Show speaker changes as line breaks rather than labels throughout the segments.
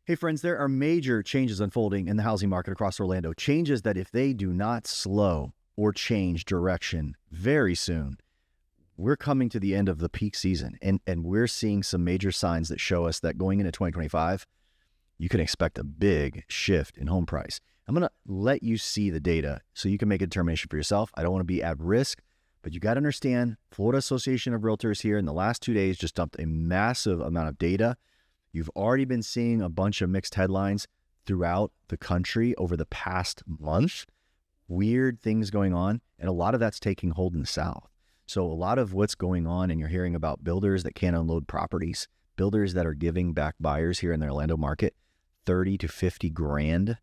Hey friends, there are major changes unfolding in the housing market across Orlando. Changes that if they do not slow or change direction very soon, we're coming to the end of the peak season. And we're seeing some major signs that show us that going into 2025, you can expect a big shift in home price. I'm going to let you see the data so you can make a determination for yourself. I don't want to be at risk, but you got to understand Florida Association of Realtors here in the last 2 days just dumped a massive amount of data. You've already been seeing a bunch of mixed headlines throughout the country over the past month. Weird things going on, and a lot of that's taking hold in the South. So a lot of what's going on, and you're hearing about builders that can't unload properties, builders that are giving back buyers here in the Orlando market 30 to 50 grand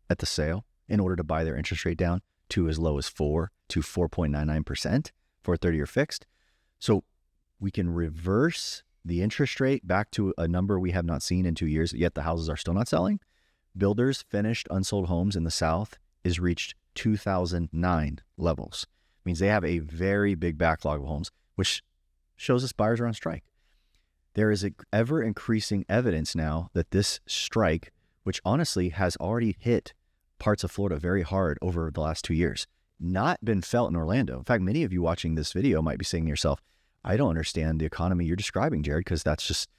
at the sale in order to buy their interest rate down to as low as 4 to 4.99% for a 30-year fixed. So we can reverse the interest rate back to a number we have not seen in 2 years, yet the houses are still not selling. Builders finished unsold homes in the South is reached 2009 levels. Means they have a very big backlog of homes, which shows us buyers are on strike. There is ever increasing evidence now that this strike, which honestly has already hit parts of Florida very hard over the last 2 years, not been felt in Orlando. In fact, many of you watching this video might be saying to yourself, I don't understand the economy you're describing, Jared, because that's just,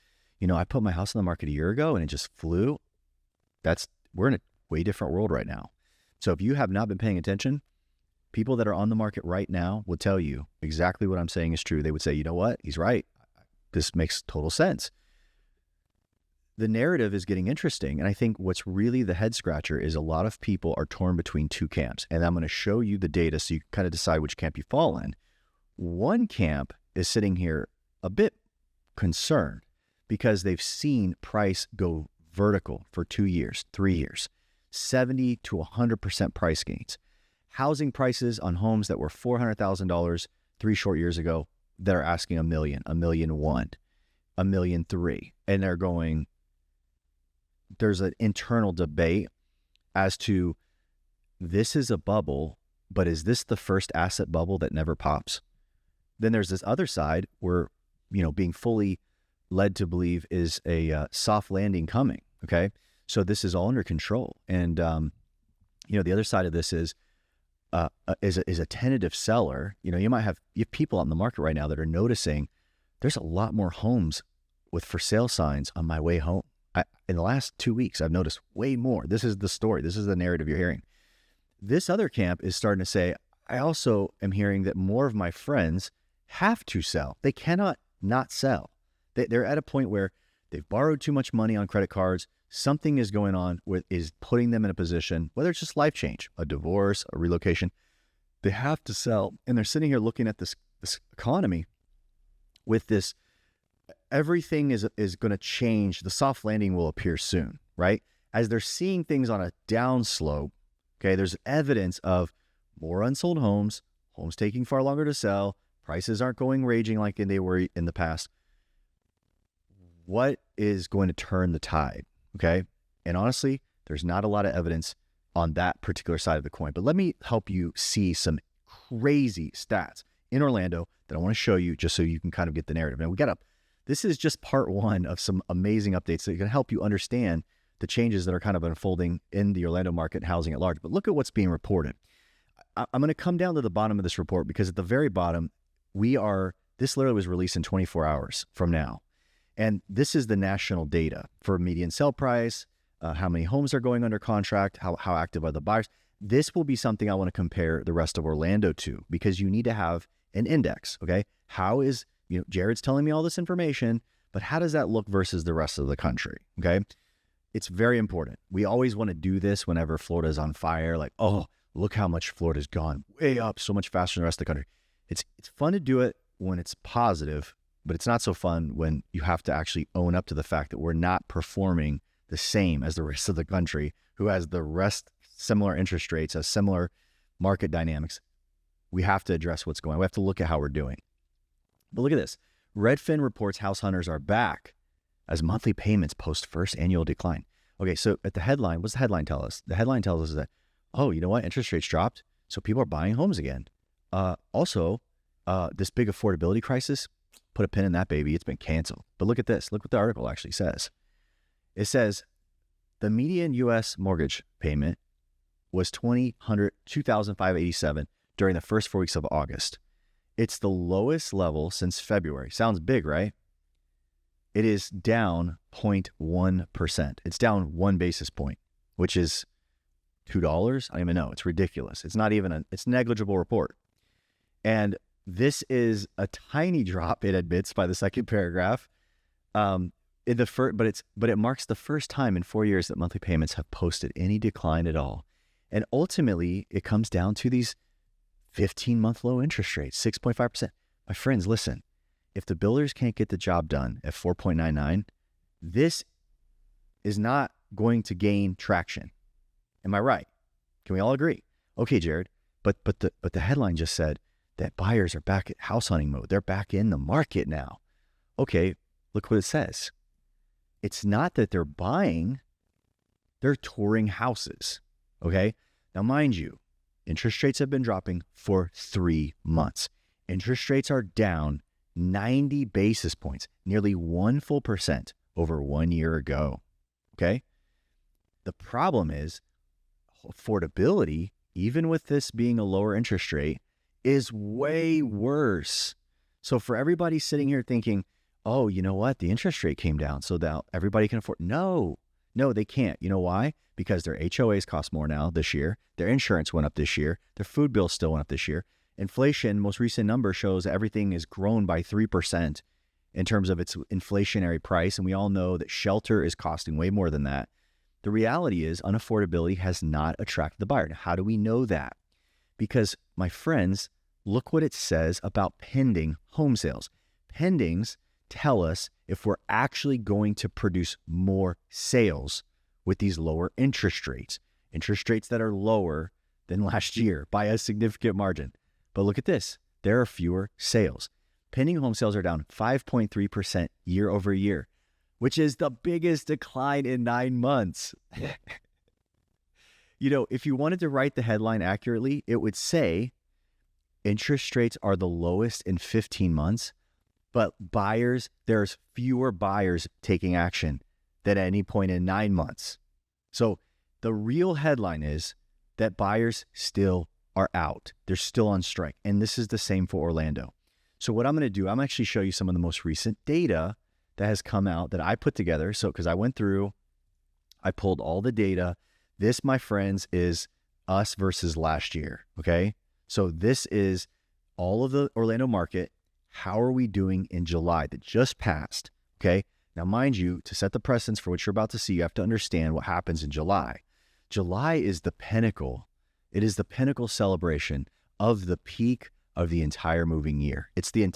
I put my house on the market a year ago and it just flew. We're in a way different world right now. So if you have not been paying attention, people that are on the market right now will tell you exactly what I'm saying is true. They would say, you know what? He's right. This makes total sense. The narrative is getting interesting. And I think what's really the head scratcher is a lot of people are torn between two camps. And I'm going to show you the data so you can kind of decide which camp you fall in. One camp is sitting here a bit concerned because they've seen price go vertical for 2 years, 3 years, 70 to 100% price gains. Housing prices on homes that were $400,000 3 short years ago that are asking $1 million, $1.1 million, $1.3 million. And they're going, there's an internal debate as to this is a bubble, but is this the first asset bubble that never pops? Then there's this other side where, being fully led to believe is a soft landing coming. Okay. So this is all under control. And, the other side of this is a tentative seller. You have people on the market right now that are noticing there's a lot more homes with for sale signs on my way home. In the last 2 weeks, I've noticed way more. This is the story. This is the narrative you're hearing. This other camp is starting to say, I also am hearing that more of my friends have to sell. They cannot not sell. They're at a point where they've borrowed too much money on credit cards. Something is going on is putting them in a position, whether it's just life change, a divorce, a relocation, they have to sell. And they're sitting here looking at this economy with this, everything is going to change. The soft landing will appear soon, right? As they're seeing things on a downslope, okay, there's evidence of more unsold homes taking far longer to sell, prices aren't going raging like they were in the past. What is going to turn the tide? Okay. And honestly, there's not a lot of evidence on that particular side of the coin, but let me help you see some crazy stats in Orlando that I want to show you just so you can kind of get the narrative. Now this is just part one of some amazing updates that can help you understand the changes that are kind of unfolding in the Orlando market and housing at large. But look at what's being reported. I'm going to come down to the bottom of this report because at the very bottom, this literally was released in 24 hours from now. And this is the national data for median sale price, how many homes are going under contract, how active are the buyers. This will be something I want to compare the rest of Orlando to because you need to have an index, okay? How is, Jared's telling me all this information, but how does that look versus the rest of the country, okay? It's very important. We always want to do this whenever Florida is on fire, like, oh, look how much Florida's gone way up so much faster than the rest of the country. It's fun to do it when it's positive, but it's not so fun when you have to actually own up to the fact that we're not performing the same as the rest of the country who has the rest similar interest rates, has similar market dynamics. We have to address what's going on. We have to look at how we're doing. But look at this. Redfin reports house hunters are back as monthly payments post first annual decline. Okay, so at the headline, what's the headline tell us? The headline tells us that, oh, you know what? Interest rates dropped, so people are buying homes again. Also, this big affordability crisis, put a pin in that baby. It's been canceled. But look at this. Look what the article actually says. It says The median U.S. mortgage payment was $2,587 during the first 4 weeks of August. It's the lowest level since February. Sounds big, right? It is down 0.1%. It's down 1 basis point, which is $2. I don't even know. It's ridiculous. It's not even it's negligible report. And this is a tiny drop, it admits, by the second paragraph. But it marks the first time in 4 years that monthly payments have posted any decline at all. And ultimately, it comes down to these 15-month low interest rates, 6.5%. My friends, listen, if the builders can't get the job done at 4.99, this is not going to gain traction. Am I right? Can we all agree? Okay, Jared, but the headline just said that buyers are back at house hunting mode. They're back in the market now. Okay, look what it says. It's not that they're buying, they're touring houses. Okay? Now, mind you, interest rates have been dropping for 3 months. Interest rates are down 90 basis points, nearly 1 full percent over 1 year ago. Okay? The problem is affordability, even with this being a lower interest rate, is way worse. So for everybody sitting here thinking, oh, you know what? The interest rate came down so that everybody can afford. No, they can't. You know why? Because their HOAs cost more now this year. Their insurance went up this year. Their food bill still went up this year. Inflation, most recent number shows everything is grown by 3% in terms of its inflationary price. And we all know that shelter is costing way more than that. The reality is unaffordability has not attracted the buyer. Now, how do we know that? Because, my friends, look what it says about pending home sales. Pendings tell us if we're actually going to produce more sales with these lower interest rates that are lower than last year by a significant margin. But look at this. There are fewer sales. Pending home sales are down 5.3% year over year, which is the biggest decline in 9 months. You know, if you wanted to write the headline accurately, it would say interest rates are the lowest in 15 months, but there's fewer buyers taking action than at any point in 9 months. So the real headline is that buyers still are out. They're still on strike. And this is the same for Orlando. So what I'm going to do, I'm actually show you some of the most recent data that has come out that I put together. So, because I went through, I pulled all the data. This, my friends, is us versus last year. Okay. So this is all of the Orlando market. How are we doing in July that just passed? Okay. Now, mind you, to set the precedence for what you're about to see, you have to understand what happens in July. July is the pinnacle. It is the pinnacle celebration of the peak of the entire moving year. It's the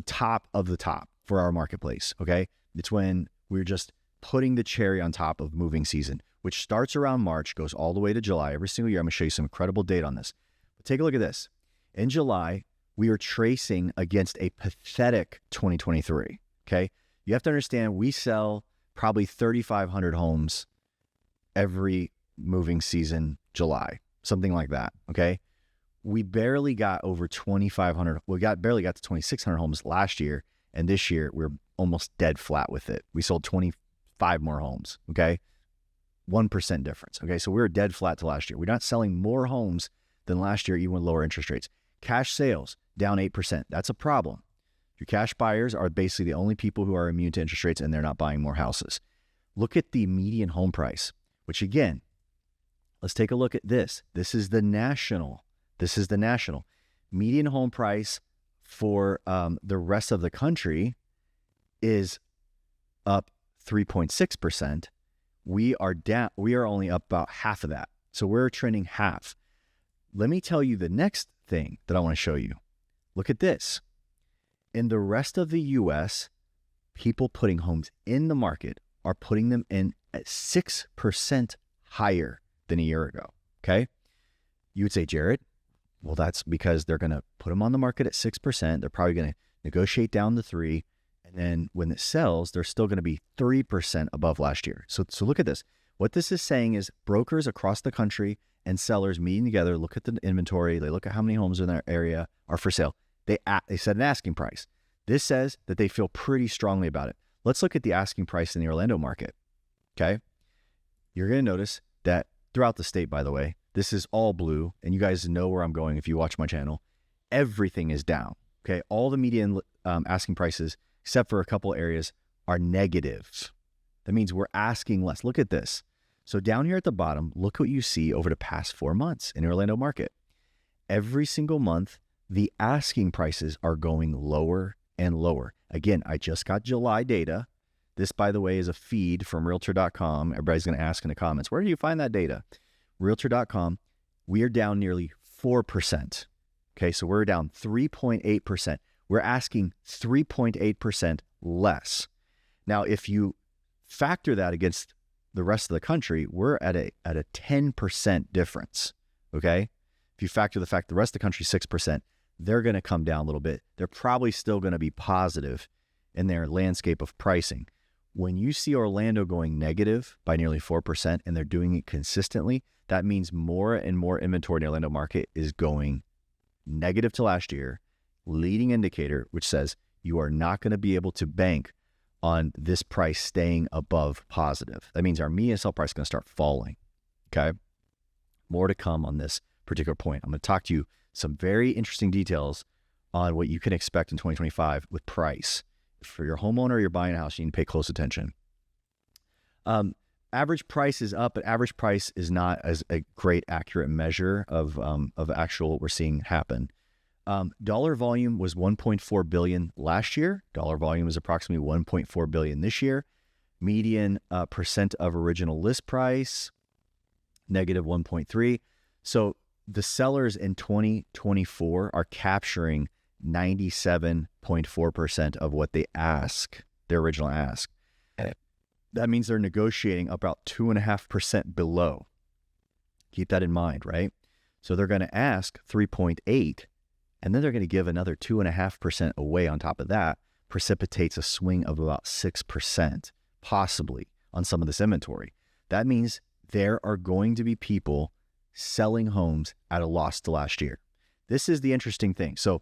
top of the top for our marketplace. Okay. It's when we're just putting the cherry on top of moving season, which starts around March, goes all the way to July every single year. I'm going to show you some incredible data on this. But take a look at this. In July, we are tracing against a pathetic 2023. Okay. You have to understand, we sell probably 3,500 homes every moving season, July, something like that. Okay. We barely got over 2,500. Barely got to 2,600 homes last year. And this year we're almost dead flat with it. We sold 25 more homes. Okay. 1% difference. Okay. So we're dead flat to last year. We're not selling more homes than last year, even with lower interest rates. Cash sales down 8%. That's a problem. Your cash buyers are basically the only people who are immune to interest rates, and they're not buying more houses. Look at the median home price, which again, let's take a look at this. This is the national median home price for the rest of the country is up 3.6%. We are only up about half of that. So we're trending half. Let me tell you the next thing that I want to show you. Look at this. In the rest of the U.S., people putting homes in the market are putting them in at 6% higher than a year ago. Okay. You would say, Jared, well, that's because they're going to put them on the market at 6%. They're probably going to negotiate down to 3%. And then when it sells, they're still going to be 3% above last year. So look at this. What this is saying is brokers across the country and sellers meeting together, look at the inventory. They look at how many homes in their area are for sale. They set an asking price. This says that they feel pretty strongly about it. Let's look at the asking price in the Orlando market. Okay. You're going to notice that throughout the state, by the way, this is all blue, and you guys know where I'm going if you watch my channel. Everything is down. Okay. All the median asking prices, except for a couple areas, are negative. That means we're asking less. Look at this. So down here at the bottom, look what you see over the past 4 months in the Orlando market. Every single month, the asking prices are going lower and lower. Again, I just got July data. This, by the way, is a feed from Realtor.com. Everybody's going to ask in the comments, where do you find that data? Realtor.com, we are down nearly 4%. Okay, so we're down 3.8%. We're asking 3.8% less. Now, if you factor that against the rest of the country, we're at a 10% difference, okay? If you factor the fact the rest of the country 6%, they're going to come down a little bit. They're probably still going to be positive in their landscape of pricing. When you see Orlando going negative by nearly 4% and they're doing it consistently, that means more and more inventory in the Orlando market is going negative to last year, leading indicator, which says you are not going to be able to bank on this price staying above positive. That means our median sell price is going to start falling, okay? More to come on this particular point. I'm going to talk to you some very interesting details on what you can expect in 2025 with price. For your homeowner, you're buying a house, you need to pay close attention. Average price is up, but average price is not as a great accurate measure of actual what we're seeing happen. Dollar volume was 1.4 billion last year. Dollar volume is approximately 1.4 billion this year. Median percent of original list price, negative 1.3. So the sellers in 2024 are capturing 97.4% of what they ask, their original ask. That means they're negotiating about 2.5% below. Keep that in mind, right? So they're going to ask 3.8, and then they're going to give another 2.5% away on top of that, precipitates a swing of about 6%, possibly, on some of this inventory. That means there are going to be people selling homes at a loss to last year. This is the interesting thing. So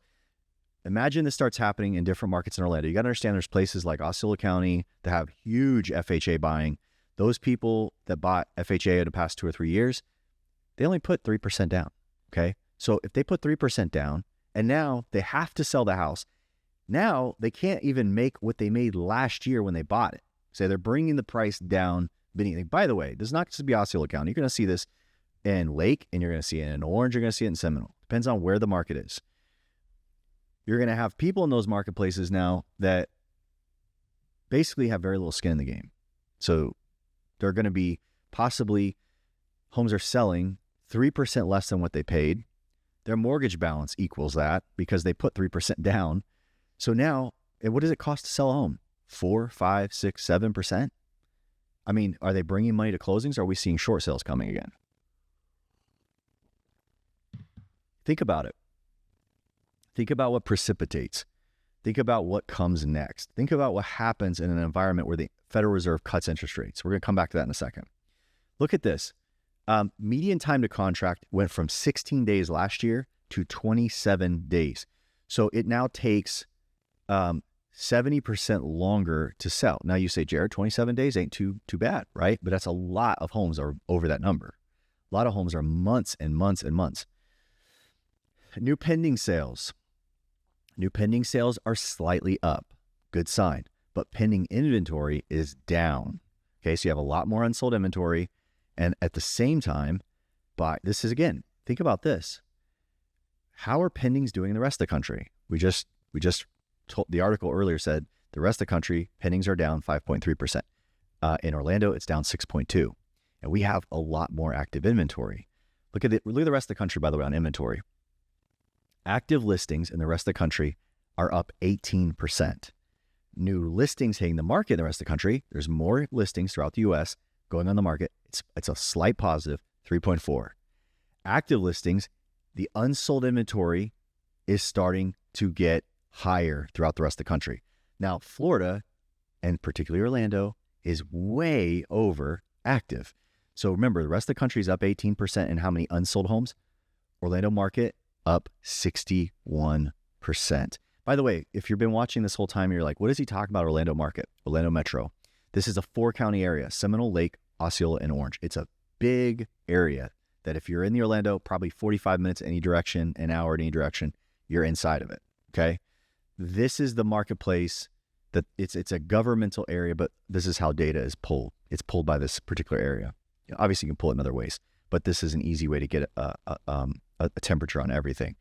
imagine this starts happening in different markets in Orlando. You got to understand there's places like Osceola County that have huge FHA buying. Those people that bought FHA in the past 2 or 3 years, they only put 3% down, okay? So if they put 3% down and now they have to sell the house, now they can't even make what they made last year when they bought it. So they're bringing the price down. By the way, this is not just to be Osceola County. You're going to see this in Lake, and you're going to see it in Orange, you're going to see it in Seminole. Depends on where the market is. You're going to have people in those marketplaces now that basically have very little skin in the game. So they're going to be possibly, homes are selling 3% less than what they paid. Their mortgage balance equals that because they put 3% down. So now, what does it cost to sell a home? 4, 5, 6, 7%? I mean, are they bringing money to closings? Or are we seeing short sales coming again? Think about it. Think about what precipitates. Think about what comes next. Think about what happens in an environment where the Federal Reserve cuts interest rates. We're going to come back to that in a second. Look at this. Median time to contract went from 16 days last year to 27 days. So it now takes 70% longer to sell. Now you say, Jared, 27 days ain't too bad, right? But that's a lot of homes are over that number. A lot of homes are months and months and months. New pending sales. New pending sales are slightly up. Good sign. But pending inventory is down. Okay, so you have a lot more unsold inventory. And at the same time, this is, again, think about this. How are pendings doing in the rest of the country? We just told, the article earlier said the rest of the country, pendings are down 5.3%. In Orlando, it's down 6.2%. And we have a lot more active inventory. Look at the rest of the country, by the way, on inventory. Active listings in the rest of the country are up 18%. New listings hitting the market in the rest of the country, there's more listings throughout the U.S. going on the market. It's a slight positive, 3.4. Active listings, the unsold inventory is starting to get higher throughout the rest of the country. Now, Florida, and particularly Orlando, is way over active. So remember, the rest of the country is up 18% in how many unsold homes? Orlando market, up 61%. By the way, if you've been watching this whole time, you're like, what is he talking about, Orlando market, Orlando Metro? This is a 4-county area: Seminole, Lake, Osceola, and Orange. It's a big area that if you're in the Orlando, probably 45 minutes any direction, an hour in any direction, you're inside of it, okay? This is the marketplace that it's a governmental area, but this is how data is pulled. It's pulled by this particular area. Obviously, you can pull it in other ways, but this is an easy way to get a temperature on everything.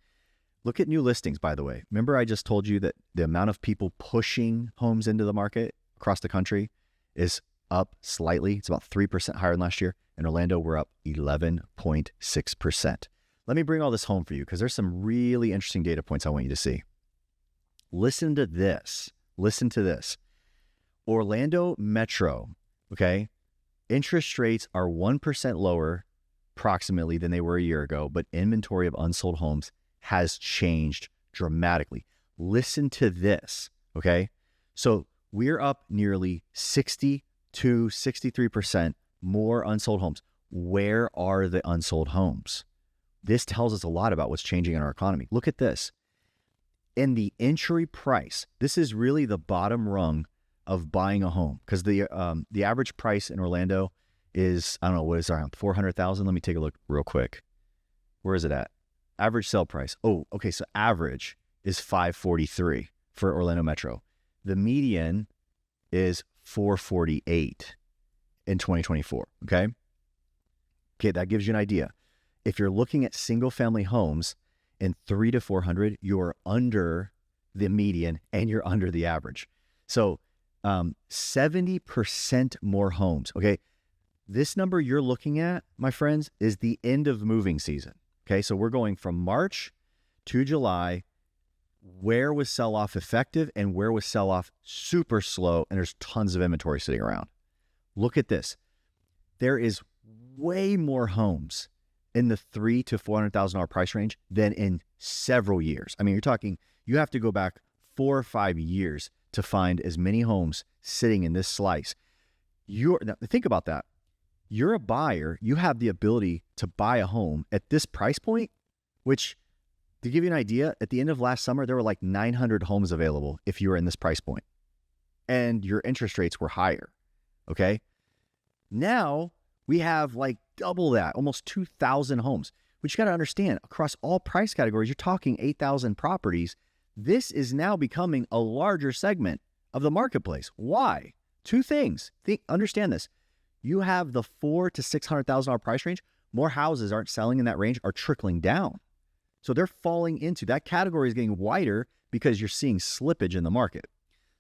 Look at new listings, by the way. Remember I just told you that the amount of people pushing homes into the market across the country is up slightly. It's about 3% higher than last year. In Orlando, we're up 11.6%. Let me bring all this home for you because there's some really interesting data points I want you to see. Listen to this. Listen to this. Orlando Metro, okay? Interest rates are 1% lower approximately than they were a year ago, but inventory of unsold homes has changed dramatically. Listen to this, okay? So we're up nearly 60 to 63% more unsold homes. Where are the unsold homes? This tells us a lot about what's changing in our economy. Look at this. In the entry price, this is really the bottom rung of buying a home because the average price in Orlando is, I don't know, what is it, around $400,000? Let me take a look real quick. Where is it at? Average sale price. Oh, okay. So average is $543 for Orlando Metro. The median is $448 in 2024. Okay. Okay. That gives you an idea. If you're looking at single family homes in 300 to 400, you're under the median and you're under the average. So 70% more homes. Okay. This number you're looking at, my friends, is the end of moving season. Okay. So we're going from March to July. Where was sell-off effective and where was sell-off super slow? And there's tons of inventory sitting around. Look at this. There is way more homes in the $300,000 to $400,000 price range than in several years. I mean, you're talking, you have to go back 4 or 5 years to find as many homes sitting in this slice. Now, think about that. You're a buyer. You have the ability to buy a home at this price point, which, to give you an idea, at the end of last summer, there were like 900 homes available if you were in this price point, and your interest rates were higher. Okay. Now we have like double that, almost 2,000 homes, which you got to understand across all price categories. You're talking 8,000 properties. This is now becoming a larger segment of the marketplace. Why? Two things. Understand this. You have the $400,000 to $600,000 price range. More houses aren't selling in that range, are trickling down. So they're falling into that category, is getting wider because you're seeing slippage in the market.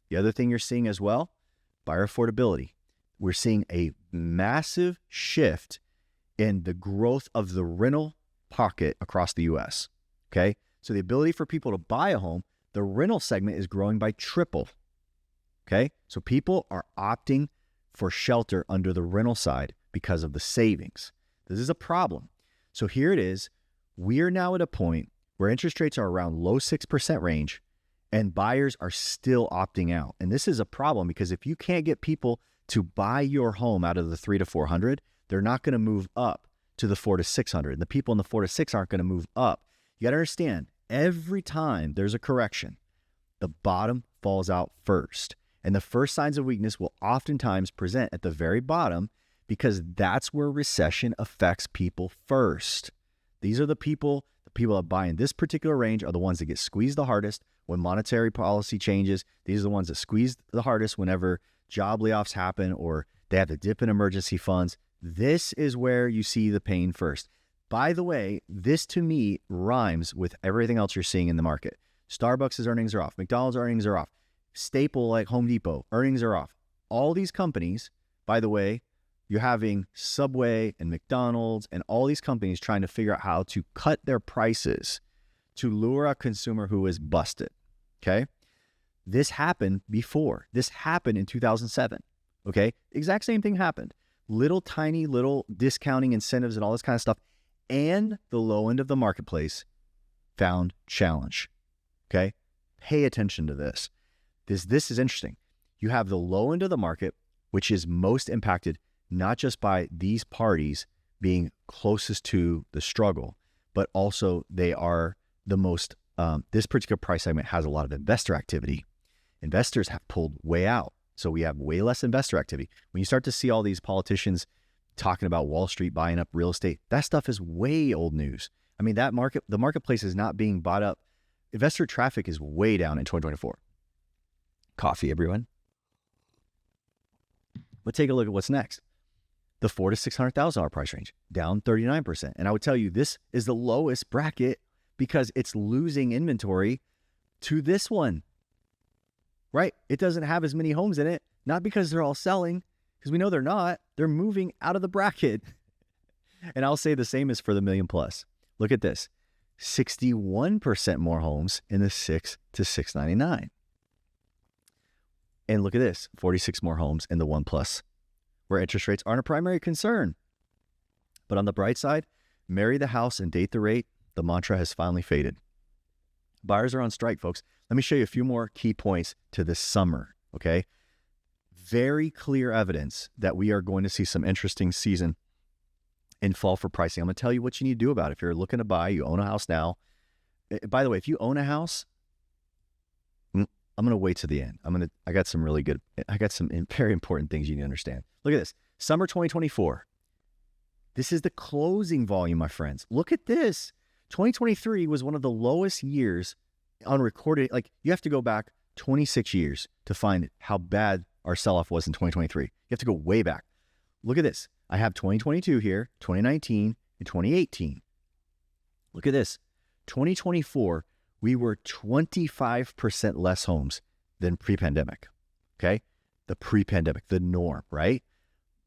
The other thing you're seeing as well, buyer affordability. We're seeing a massive shift in the growth of the rental pocket across the U.S. Okay. So the ability for people to buy a home, the rental segment is growing by triple. Okay. So people are opting for shelter under the rental side because of the savings. This is a problem. So here it is. We are now at a point where interest rates are around low 6% range and buyers are still opting out. And this is a problem because if you can't get people to buy your home out of the 300 to 400, they're not going to move up to the 400 to 600. The people in the 400 to 600 aren't going to move up. You got to understand, every time there's a correction, the bottom falls out first. And the first signs of weakness will oftentimes present at the very bottom because that's where recession affects people first. These are the people that buy in this particular range are the ones that get squeezed the hardest when monetary policy changes. These are the ones that squeeze the hardest whenever job layoffs happen or they have to dip in emergency funds. This is where you see the pain first. By the way, this to me rhymes with everything else you're seeing in the market. Starbucks' earnings are off. McDonald's earnings are off. Staple like Home Depot, earnings are off. All these companies, by the way, you're having Subway and McDonald's and all these companies trying to figure out how to cut their prices to lure a consumer who is busted. Okay. This happened before. This happened in 2007. Okay. Exact same thing happened. Tiny little discounting incentives and all this kind of stuff. And the low end of the marketplace found challenge. Okay. Pay attention to this. This is interesting. You have the low end of the market, which is most impacted not just by these parties being closest to the struggle, but also they are the most, this particular price segment has a lot of investor activity. Investors have pulled way out. So we have way less investor activity. When you start to see all these politicians talking about Wall Street buying up real estate, that stuff is way old news. I mean, the marketplace is not being bought up. Investor traffic is way down in 2024. Coffee, everyone. But take a look at what's next. The $400,000 to $600,000 price range, down 39%. And I would tell you, this is the lowest bracket because it's losing inventory to this one, right? It doesn't have as many homes in it, not because they're all selling, because we know they're not. They're moving out of the bracket. And I'll say the same is for the million plus. Look at this, 61% more homes in the 6 to 699. And look at this, 46 more homes in the 1 plus, where interest rates aren't a primary concern. But on the bright side, marry the house and date the rate. The mantra has finally faded. Buyers are on strike, folks. Let me show you a few more key points to this summer, okay? Very clear evidence that we are going to see some interesting season in fall for pricing. I'm going to tell you what you need to do about it. If you're looking to buy, you own a house now. By the way, if you own a house, I'm going to wait to the end. I got some very important things you need to understand. Look at this. Summer 2024. This is the closing volume, my friends. Look at this. 2023 was one of the lowest years on recorded. Like, you have to go back 26 years to find how bad our sell-off was in 2023. You have to go way back. Look at this. I have 2022 here, 2019, and 2018. Look at this. 2024, we were 25% less homes than pre-pandemic, okay? The pre-pandemic, the norm, right?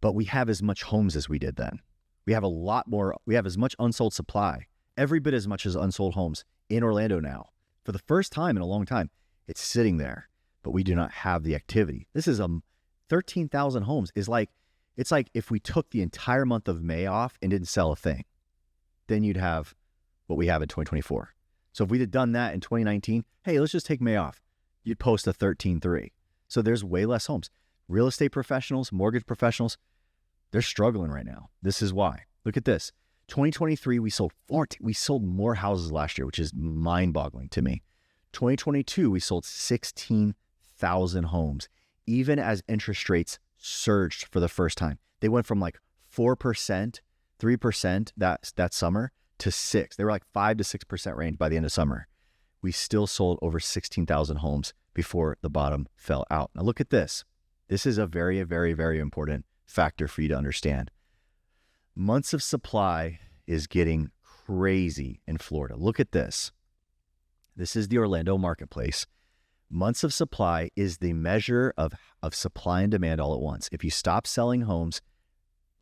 But we have as much homes as we did then. We have a lot more, we have as much unsold supply, every bit as much as unsold homes in Orlando now. For the first time in a long time, it's sitting there, but we do not have the activity. This is 13,000 homes is like, it's like if we took the entire month of May off and didn't sell a thing, then you'd have what we have in 2024. So if we'd have done that in 2019, hey, let's just take May off. You'd post a 13.3. So there's way less homes. Real estate professionals, mortgage professionals, they're struggling right now. This is why. Look at this. 2023, we sold more houses last year, which is mind-boggling to me. 2022, we sold 16,000 homes, even as interest rates surged for the first time. They went from like 4%, 3% that summer to 6%. They were like 5 to 6% range by the end of summer. We still sold over 16,000 homes before the bottom fell out. Now look at this. This is a very, very, very important factor for you to understand. Months of supply is getting crazy in Florida. Look at this. This is the Orlando marketplace. Months of supply is the measure of supply and demand all at once. If you stop selling homes,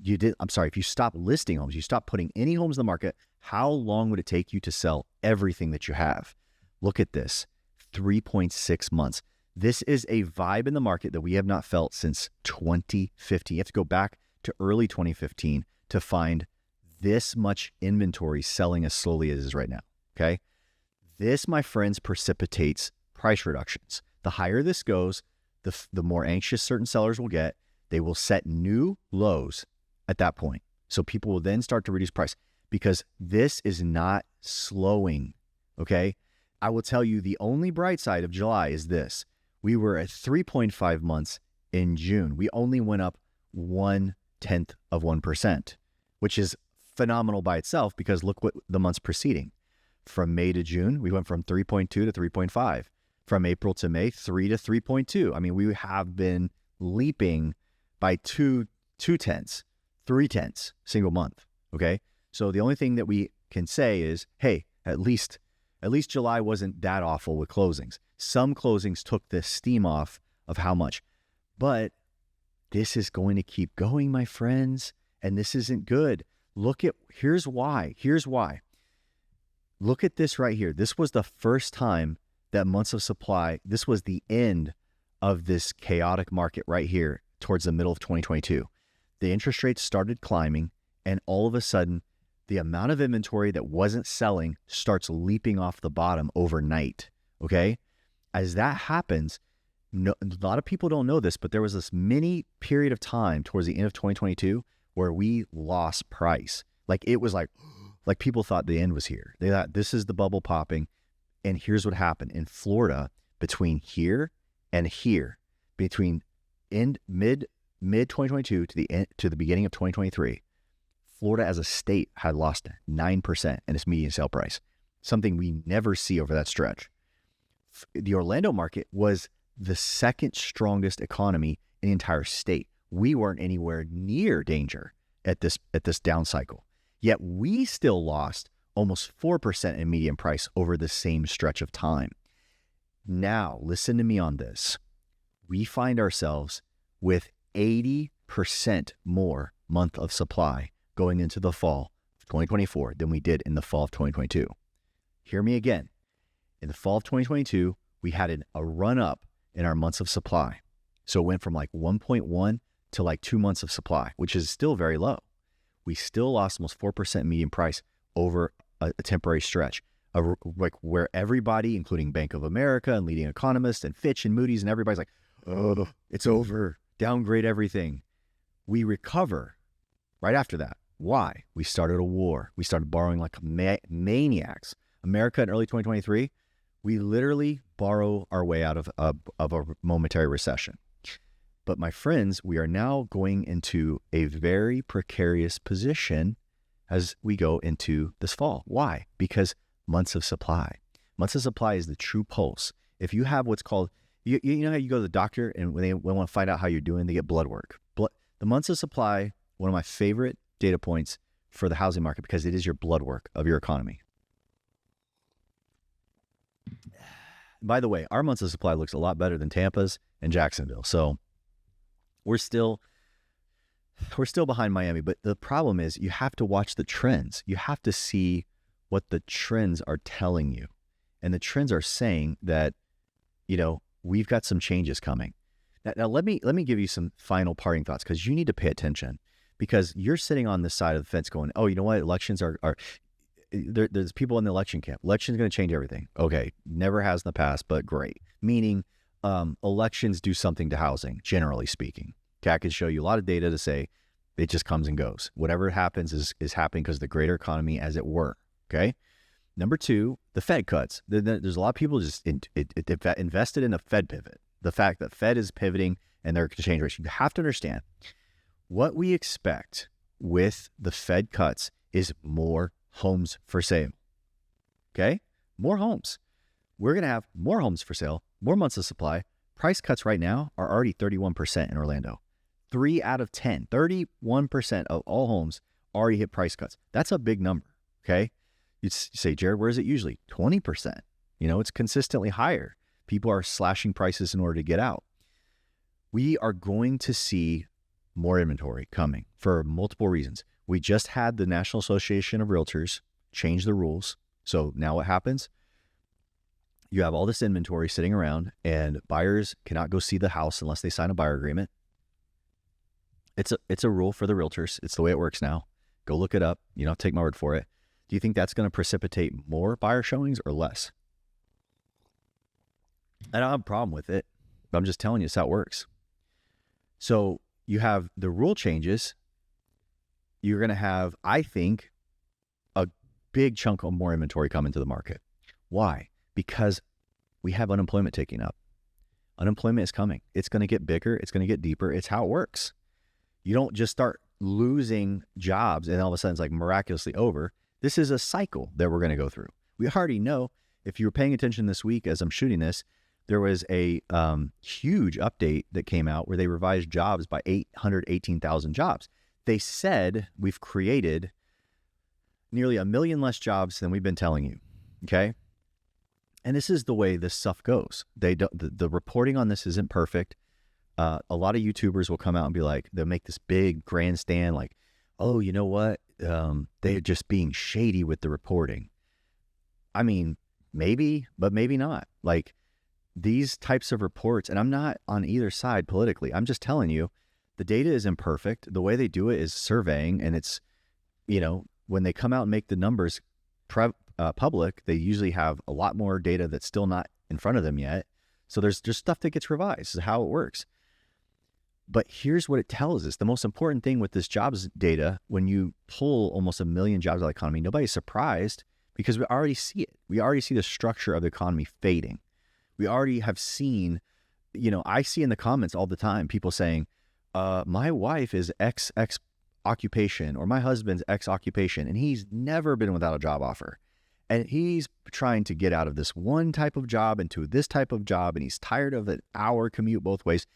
if you stop listing homes, you stop putting any homes in the market, how long would it take you to sell everything that you have? Look at this, 3.6 months. This is a vibe in the market that we have not felt since 2015. You have to go back to early 2015 to find this much inventory selling as slowly as it is right now, okay? This, my friends, precipitates price reductions. The higher this goes, the more anxious certain sellers will get. They will set new lows at that point. So people will then start to reduce price because this is not slowing, okay? I will tell you the only bright side of July is this. We were at 3.5 months in June. We only went up 0.1%, which is phenomenal by itself because look what the months preceding. From May to June, we went from 3.2 to 3.5. From April to May, 3 to 3.2. I mean, we have been leaping by 0.2 single month, okay? So the only thing that we can say is, hey, at least July wasn't that awful with closings. Some closings took the steam off of how much, but this is going to keep going, my friends, and this isn't good. Here's why. Look at this right here. This was the first time that months of supply, this was the end of this chaotic market right here towards the middle of 2022. The interest rates started climbing, and all of a sudden, the amount of inventory that wasn't selling starts leaping off the bottom overnight, okay? As that happens, a lot of people don't know this, but there was this mini period of time towards the end of 2022 where we lost price. Like it was like people thought the end was here. They thought this is the bubble popping. And here's what happened in Florida between here and here, between in mid 2022 to the beginning of 2023, Florida as a state had lost 9% in its median sale price, something we never see over that stretch. The Orlando market was the second strongest economy in the entire state. We weren't anywhere near danger at this down cycle, yet we still lost almost 4% in median price over the same stretch of time. Now, listen to me on this. We find ourselves with 80% more month of supply going into the fall of 2024 than we did in the fall of 2022. Hear me again. In the fall of 2022, we had a run up in our months of supply. So it went from like 1.1 to like 2 months of supply, which is still very low. We still lost almost 4% median price over a temporary stretch, like where everybody, including Bank of America and leading economists and Fitch and Moody's and everybody's like, oh, it's over, downgrade everything. We recover right after that. Why? We started a war. We started borrowing like maniacs. America in early 2023, we literally borrow our way out of a momentary recession. But my friends, we are now going into a very precarious position as we go into this fall. Why? Because months of supply. Months of supply is the true pulse. If you have what's called, you know how you go to the doctor and when they want to find out how you're doing, they get blood work. The months of supply, one of my favorite data points for the housing market because it is your blood work of your economy. By the way, our months of supply looks a lot better than Tampa's and Jacksonville. So we're still behind Miami, but the problem is you have to watch the trends. You have to see what the trends are telling you. And the trends are saying that, we've got some changes coming. Now let me give you some final parting thoughts because you need to pay attention because you're sitting on this side of the fence going, oh, you know what? Elections are there's people in the election camp. Election's going to change everything. Okay. Never has in the past, but great. Meaning elections do something to housing, generally speaking. Okay, I could show you a lot of data to say it just comes and goes. Whatever happens is happening because of the greater economy as it were. Okay. Number two, the Fed cuts. There's a lot of people just invested in a Fed pivot. The fact that Fed is pivoting and their exchange rates. You have to understand what we expect with the Fed cuts is more homes for sale. Okay. More homes. We're going to have more homes for sale, more months of supply. Price cuts right now are already 31% in Orlando. 3 out of 10, 31% of all homes already hit price cuts. That's a big number. Okay. You say, Jared, where is it usually? 20%. It's consistently higher. People are slashing prices in order to get out. We are going to see more inventory coming for multiple reasons. We just had the National Association of Realtors change the rules. So now what happens? You have all this inventory sitting around and buyers cannot go see the house unless they sign a buyer agreement. It's a rule for the realtors. It's the way it works now. Go look it up. Take my word for it. Do you think that's going to precipitate more buyer showings or less? I don't have a problem with it, but I'm just telling you it's how it works. So you have the rule changes. You're going to have, I think, a big chunk of more inventory come into the market. Why? Because we have unemployment ticking up. Unemployment is coming. It's going to get bigger. It's going to get deeper. It's how it works. You don't just start losing jobs and all of a sudden it's like miraculously over. This is a cycle that we're going to go through. We already know, if you were paying attention this week as I'm shooting this, there was a huge update that came out where they revised jobs by 818,000 jobs. They said we've created nearly 1 million less jobs than we've been telling you. Okay. And this is the way this stuff goes. The reporting on this isn't perfect. A lot of YouTubers will come out and be like, they'll make this big grandstand like, oh, you know what? They're just being shady with the reporting. I mean, maybe, but maybe not. Like these types of reports, and I'm not on either side politically. I'm just telling you, the data is imperfect. The way they do it is surveying, and it's, when they come out and make the numbers public, they usually have a lot more data that's still not in front of them yet. So there's just stuff that gets revised. This is how it works. But here's what it tells us. The most important thing with this jobs data, when you pull almost 1 million jobs out of the economy, nobody's surprised because we already see it. We already see the structure of the economy fading. We already have seen I see in the comments all the time people saying, my wife is X occupation, or my husband's X occupation, and he's never been without a job offer. And he's trying to get out of this one type of job into this type of job, and he's tired of an hour commute both ways.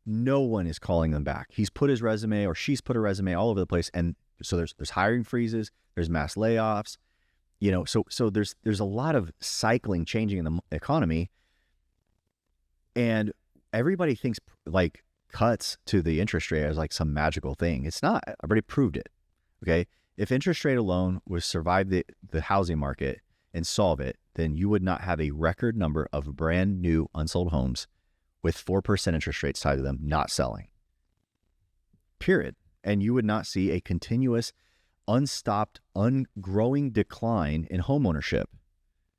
No one is calling them back. He's put his resume, or she's put a resume all over the place. And so there's hiring freezes, there's mass layoffs, so there's a lot of cycling changing in the economy. And everybody thinks like cuts to the interest rate as like some magical thing. It's not. I've already proved it. Okay. If interest rate alone would survive the housing market and solve it, then you would not have a record number of brand new unsold homes with 4% interest rates tied to them not selling. Period. And you would not see a continuous, unstopped, ungrowing decline in home ownership.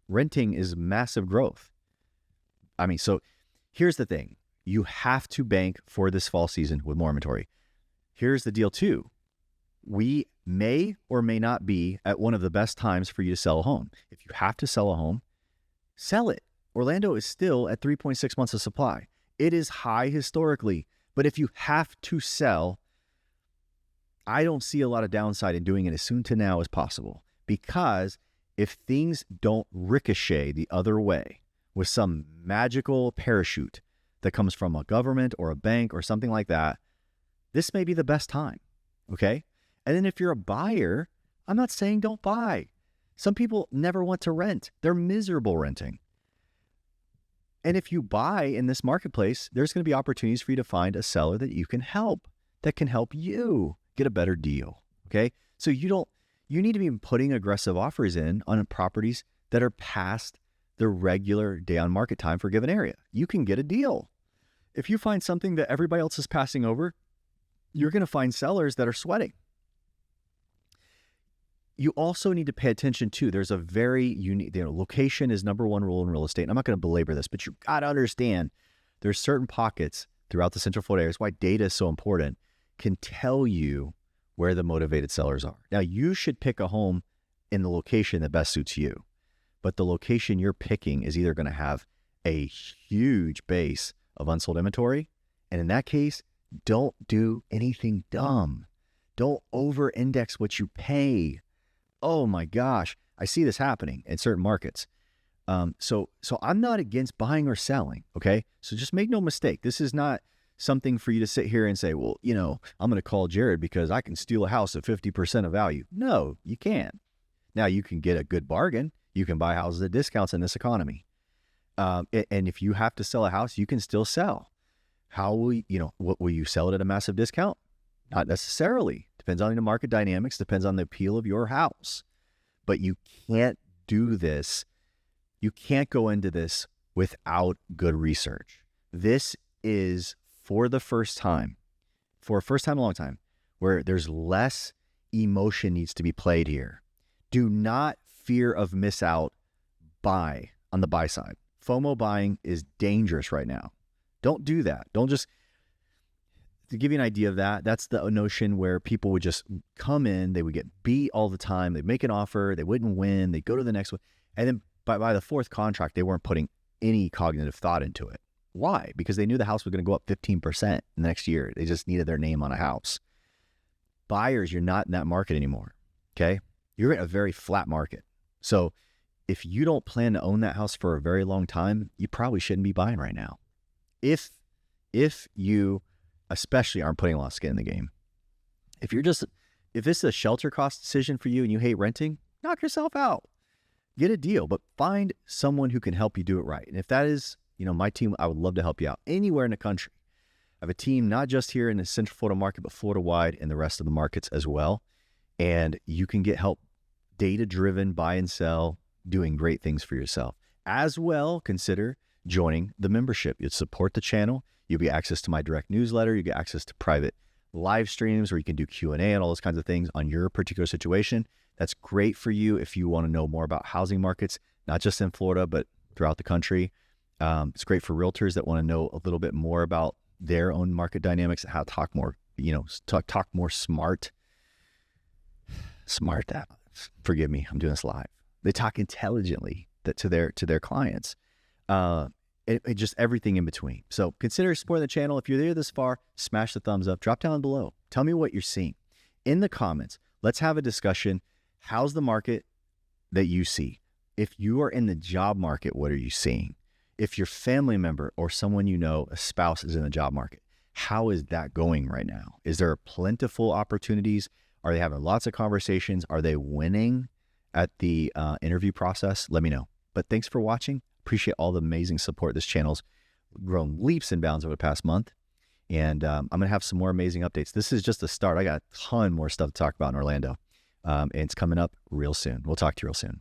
Renting is massive growth. I mean, so here's the thing. You have to bank for this fall season with more inventory. Here's the deal too. We may or may not be at one of the best times for you to sell a home. If you have to sell a home, sell it. Orlando is still at 3.6 months of supply. It is high historically, but if you have to sell, I don't see a lot of downside in doing it as soon to now as possible, because if things don't ricochet the other way with some magical parachute that comes from a government or a bank or something like that, this may be the best time. Okay. And then if you're a buyer, I'm not saying don't buy. Some people never want to rent. They're miserable renting. And if you buy in this marketplace, there's going to be opportunities for you to find a seller that you can help, that can help you get a better deal. Okay. So you need to be putting aggressive offers in on properties that are past the regular day on market time for a given area. You can get a deal. If you find something that everybody else is passing over, you're going to find sellers that are sweating. You also need to pay attention to, there's a very unique, location is number one rule in real estate. And I'm not going to belabor this, but you got to understand there's certain pockets throughout the Central Florida areas, why data is so important, can tell you where the motivated sellers are. Now, you should pick a home in the location that best suits you, but the location you're picking is either going to have a huge base of unsold inventory, and in that case, don't do anything dumb. Don't over-index what you pay. Oh my gosh, I see this happening in certain markets. So I'm not against buying or selling, okay? So just make no mistake. This is not something for you to sit here and say, well, I'm going to call Jared because I can steal a house at 50% of value. No, you can't. Now, you can get a good bargain. You can buy houses at discounts in this economy. And if you have to sell a house, you can still sell. How will will you sell it at a massive discount? Not necessarily. Depends on the market dynamics, depends on the appeal of your house. But you can't do this. You can't go into this without good research. This is for a first time in a long time, where there's less emotion needs to be played here. Do not fear of miss out buy on the buy side. FOMO buying is dangerous right now. Don't do that. Don't just, to give you an idea of that, that's the notion where people would just come in, they would get beat all the time, they'd make an offer, they wouldn't win, they'd go to the next one, and then by the fourth contract, they weren't putting any cognitive thought into it. Why? Because they knew the house was going to go up 15% the next year. They just needed their name on a house. Buyers, you're not in that market anymore, okay? You're in a very flat market. So if you don't plan to own that house for a very long time, you probably shouldn't be buying right now. If you especially aren't putting a lot of skin in the game. If this is a shelter cost decision for you and you hate renting, knock yourself out. Get a deal, but find someone who can help you do it right. And if that is, my team, I would love to help you out anywhere in the country. I have a team, not just here in the Central Florida market, but Florida wide and the rest of the markets as well. And you can get help, data-driven, buy and sell, doing great things for yourself. As well, consider joining the membership. You'd support the channel. You'll get access to my direct newsletter. You get access to private live streams where you can do Q&A and all those kinds of things on your particular situation. That's great for you if you want to know more about housing markets, not just in Florida, but throughout the country. It's great for realtors that want to know a little bit more about their own market dynamics, how to talk more, talk more smart. Forgive me, I'm doing this live. They talk intelligently to their clients. and just everything in between. So consider supporting the channel. If you're there this far, smash the thumbs up, drop down below. Tell me what you're seeing. In the comments, let's have a discussion. How's the market that you see? If you are in the job market, what are you seeing? If your family member or someone you know, a spouse, is in the job market, how is that going right now? Is there plentiful opportunities? Are they having lots of conversations? Are they winning at the interview process? Let me know. But thanks for watching. Appreciate all the amazing support. This channel's grown leaps and bounds over the past month. And I'm going to have some more amazing updates. This is just a start. I got a ton more stuff to talk about in Orlando. And it's coming up real soon. We'll talk to you real soon.